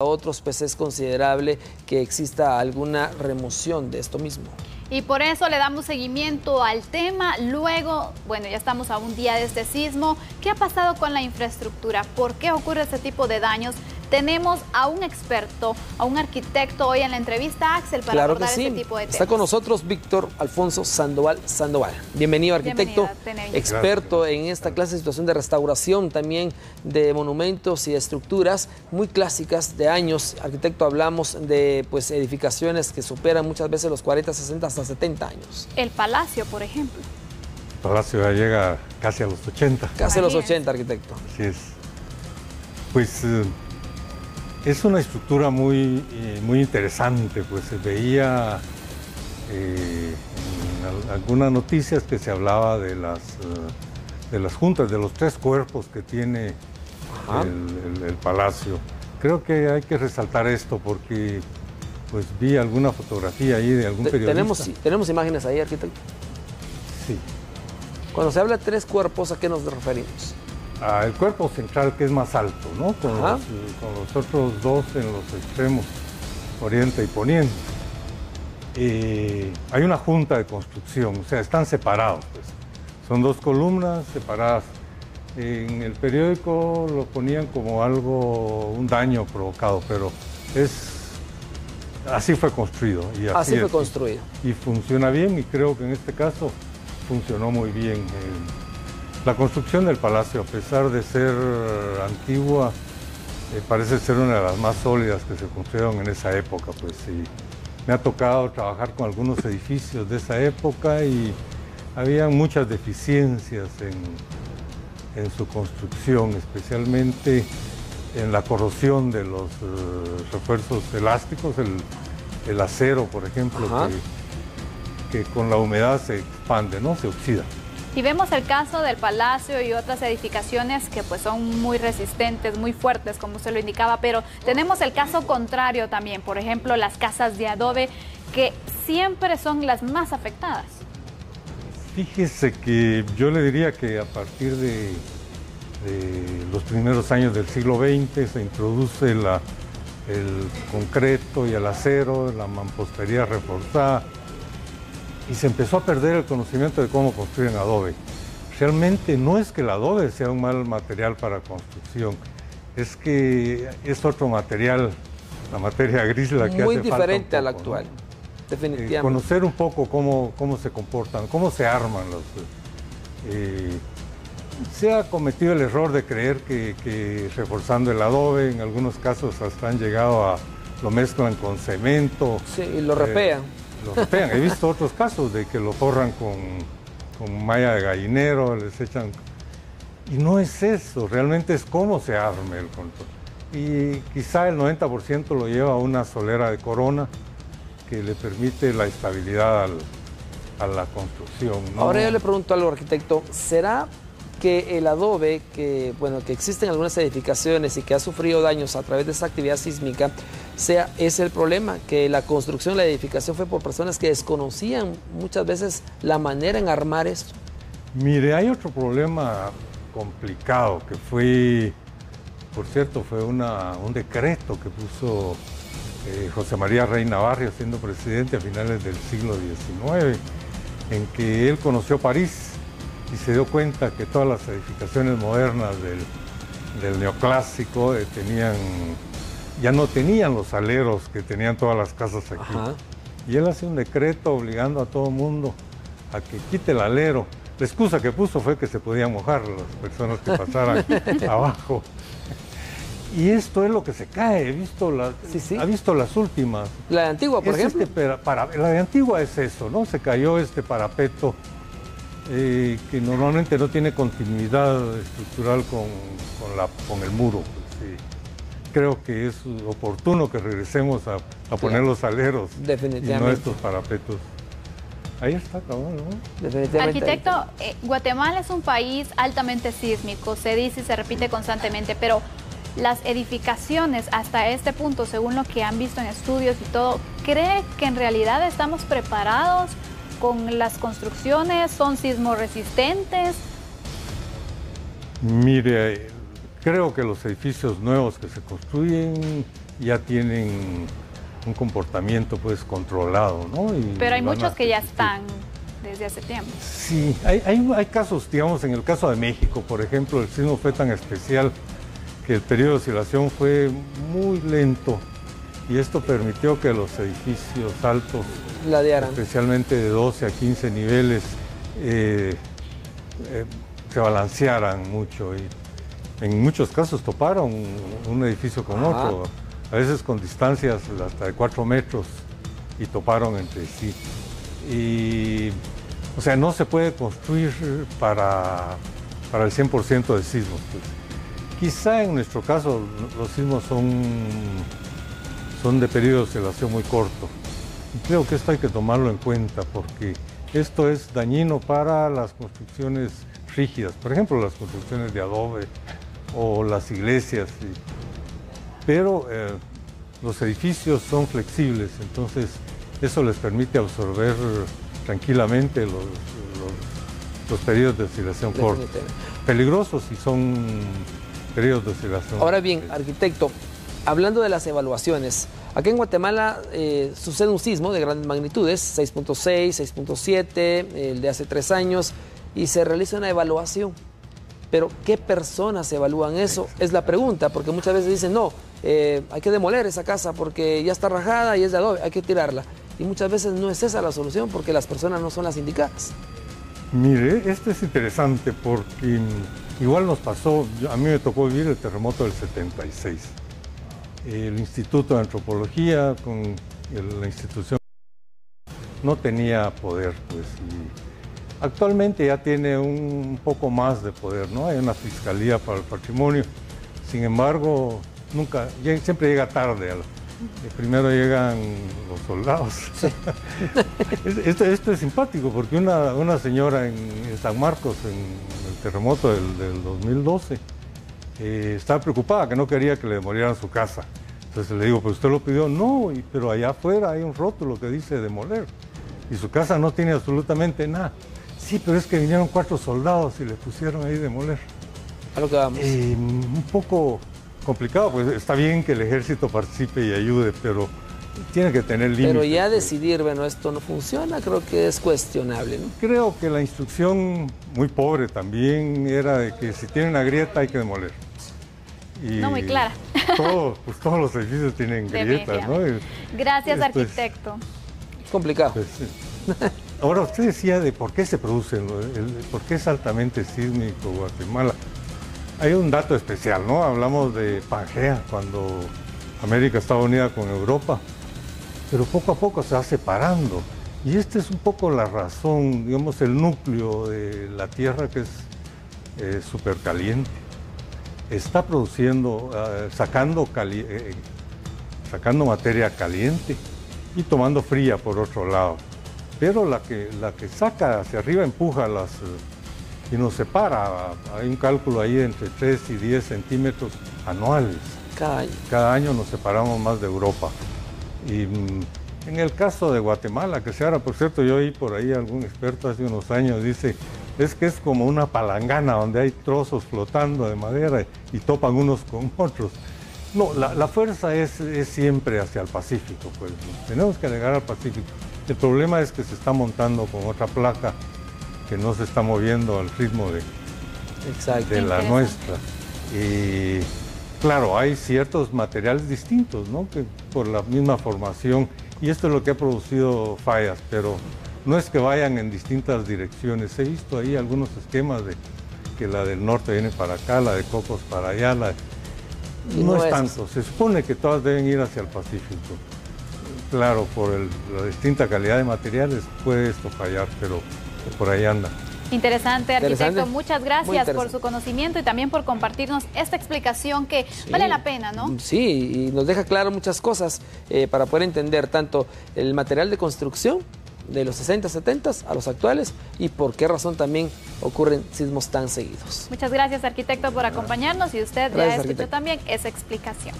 otros, pues es considerable que exista alguna remoción de esto mismo. Y por eso le damos seguimiento al tema. Luego, bueno, ya estamos a un día de este sismo. ¿Qué ha pasado con la infraestructura? ¿Por qué ocurre este tipo de daños? Tenemos a un experto, a un arquitecto hoy en la entrevista, Axel, para abordar este tipo de temas. Está con nosotros Víctor Alfonso Sandoval. Bienvenido, arquitecto, experto en esta clase de situación de restauración también de monumentos y estructuras muy clásicas de años. Arquitecto, hablamos de edificaciones que superan muchas veces los 40, 60, hasta 70 años. El Palacio, por ejemplo. El Palacio ya llega casi a los 80. Casi a los 80, arquitecto. Así es. Pues es una estructura muy interesante, pues se veía en algunas noticias que se hablaba de las juntas, de los 3 cuerpos que tiene el palacio. Creo que hay que resaltar esto porque pues vi alguna fotografía ahí de algún periodista. ¿Tenemos imágenes ahí, arquitecto? Sí. Cuando se habla de 3 cuerpos, ¿a qué nos referimos? El cuerpo central, que es más alto, ¿no? Con los otros 2 en los extremos, oriente y poniente. Hay una junta de construcción, o sea, están separados, pues. Son 2 columnas separadas. En el periódico lo ponían como un daño provocado, pero así fue construido. Así fue construido. Y funciona bien, y creo que en este caso funcionó muy bien. La construcción del palacio, a pesar de ser antigua, parece ser una de las más sólidas que se construyeron en esa época. Pues, y me ha tocado trabajar con algunos edificios de esa época y había muchas deficiencias en su construcción, especialmente en la corrosión de los refuerzos elásticos, el acero, por ejemplo, que con la humedad se expande, ¿no? Se oxida. Y vemos el caso del Palacio y otras edificaciones que pues son muy resistentes, muy fuertes, como usted lo indicaba, pero tenemos el caso contrario también, por ejemplo, las casas de adobe, que siempre son las más afectadas. Fíjese que yo le diría que a partir de los primeros años del siglo XX se introduce el concreto y el acero, la mampostería reforzada, y se empezó a perder el conocimiento de cómo construir en adobe. Realmente no es que el adobe sea un mal material para construcción, es que es otro material, la materia gris, la que hace falta. Muy diferente a la actual, ¿no? Definitivamente. Conocer un poco cómo se comportan, cómo se arman los... se ha cometido el error de creer que reforzando el adobe, en algunos casos hasta han llegado lo mezclan con cemento. Sí, y lo repean. Lo repean. He visto otros casos de que lo forran con malla de gallinero, les echan... Y no es eso, realmente es cómo se arme el control. Y quizá el 90% lo lleva una solera de corona que le permite la estabilidad a la construcción, ¿no? Ahora yo le pregunto algo, arquitecto, ¿será que el adobe, que existe en algunas edificaciones y que ha sufrido daños a través de esta actividad sísmica, es el problema, que la construcción, la edificación fue por personas que desconocían muchas veces la manera en armar esto? Mire, hay otro problema complicado que fue, por cierto, fue un decreto que puso José María Rey Navarro siendo presidente a finales del siglo XIX, en que él conoció París y se dio cuenta que todas las edificaciones modernas del neoclásico ya no tenían los aleros que tenían todas las casas aquí. Y él hace un decreto obligando a todo el mundo a que quite el alero. La excusa que puso fue que se podían mojar las personas que pasaran abajo. Y esto es lo que se cae. ¿Ha visto las últimas? La de Antigua, por ejemplo. La de Antigua es eso, ¿no? Se cayó este parapeto que normalmente no tiene continuidad estructural con el muro. Pues, sí. Creo que es oportuno que regresemos a poner los aleros y no estos parapetos. Ahí está, cabrón, ¿no? Definitivamente. Arquitecto, Guatemala es un país altamente sísmico, se dice y se repite constantemente, pero las edificaciones hasta este punto, según lo que han visto en estudios y todo, ¿cree que en realidad estamos preparados con las construcciones? ¿Son sismoresistentes? Mire, creo que los edificios nuevos que se construyen ya tienen un comportamiento pues controlado, ¿no? Pero hay muchos que ya están desde hace tiempo. Sí, hay casos, digamos, en el caso de México, por ejemplo, el sismo fue tan especial que el periodo de oscilación fue muy lento y esto permitió que los edificios altos, especialmente de 12 a 15 niveles, se balancearan mucho y en muchos casos toparon un edificio con otro, a veces con distancias hasta de 4 metros y toparon entre sí. Y, o sea, no se puede construir para el 100% de sismos. Pues. Quizá en nuestro caso los sismos son de periodo de oscilación muy corto. Y creo que esto hay que tomarlo en cuenta porque esto es dañino para las construcciones rígidas, por ejemplo, las construcciones de adobe o las iglesias. Pero los edificios son flexibles, entonces eso les permite absorber tranquilamente los periodos de oscilación cortos. Peligrosos si son periodos de oscilación. Ahora bien, arquitecto, hablando de las evaluaciones, aquí en Guatemala sucede un sismo de grandes magnitudes, 6.6, 6.7, el de hace 3 años, y se realiza una evaluación. Pero, ¿qué personas evalúan eso? Es la pregunta, porque muchas veces dicen, no, hay que demoler esa casa porque ya está rajada y es de adobe, hay que tirarla. Y muchas veces no es esa la solución porque las personas no son las indicadas. Mire, esto es interesante porque igual nos pasó, a mí me tocó vivir el terremoto del 76. El Instituto de Antropología con la institución no tenía poder, pues, y actualmente ya tiene un poco más de poder, ¿no? Hay una fiscalía para el patrimonio, sin embargo, siempre llega tarde. Primero llegan los soldados. Sí. Esto es simpático porque una señora en San Marcos, en el terremoto del 2012, estaba preocupada, que no quería que le demolieran su casa. Entonces le digo, pues usted lo pidió, no, pero allá afuera hay un rótulo que dice demoler y su casa no tiene absolutamente nada. Sí, pero es que vinieron 4 soldados y le pusieron ahí demoler. A lo que vamos. Un poco complicado, pues está bien que el ejército participe y ayude, pero tiene que tener límites. Pero ya decidir, bueno, esto no funciona, creo que es cuestionable, ¿no? Creo que la instrucción, muy pobre también, era de que si tiene una grieta hay que demoler. Y no muy clara. Todos los edificios tienen grietas, ¿no? Gracias, arquitecto. Complicado. Pues, sí. Ahora, usted decía de por qué se produce, por qué es altamente sísmico Guatemala. Hay un dato especial, ¿no? Hablamos de Pangea, cuando América estaba unida con Europa, pero poco a poco se va separando. Y esta es un poco la razón, digamos, el núcleo de la Tierra, que es súper caliente. Está produciendo, sacando materia caliente y tomando fría por otro lado. Pero la que saca hacia arriba empuja y nos separa. Hay un cálculo ahí entre 3 y 10 centímetros anuales. Cada año. Cada año nos separamos más de Europa. Y en el caso de Guatemala, que se hará, por cierto, yo oí por ahí algún experto hace unos años, dice, es que es como una palangana donde hay trozos flotando de madera y topan unos con otros. No, la fuerza es siempre hacia el Pacífico, pues tenemos que llegar al Pacífico. El problema es que se está montando con otra placa que no se está moviendo al ritmo de la nuestra. Y claro, hay ciertos materiales distintos, ¿no? Que por la misma formación, y esto es lo que ha producido fallas, pero no es que vayan en distintas direcciones. He visto ahí algunos esquemas de que la del norte viene para acá, la de Cocos para allá, no es tanto. Se supone que todas deben ir hacia el Pacífico. Claro, por la distinta calidad de materiales puede esto fallar, pero por ahí anda. Interesante, arquitecto. Muchas gracias por su conocimiento y también por compartirnos esta explicación que vale la pena, ¿no? Sí, y nos deja claro muchas cosas para poder entender tanto el material de construcción de los 60, 70 a los actuales y por qué razón también ocurren sismos tan seguidos. Muchas gracias, arquitecto, por acompañarnos y usted ya escuchó también esa explicación.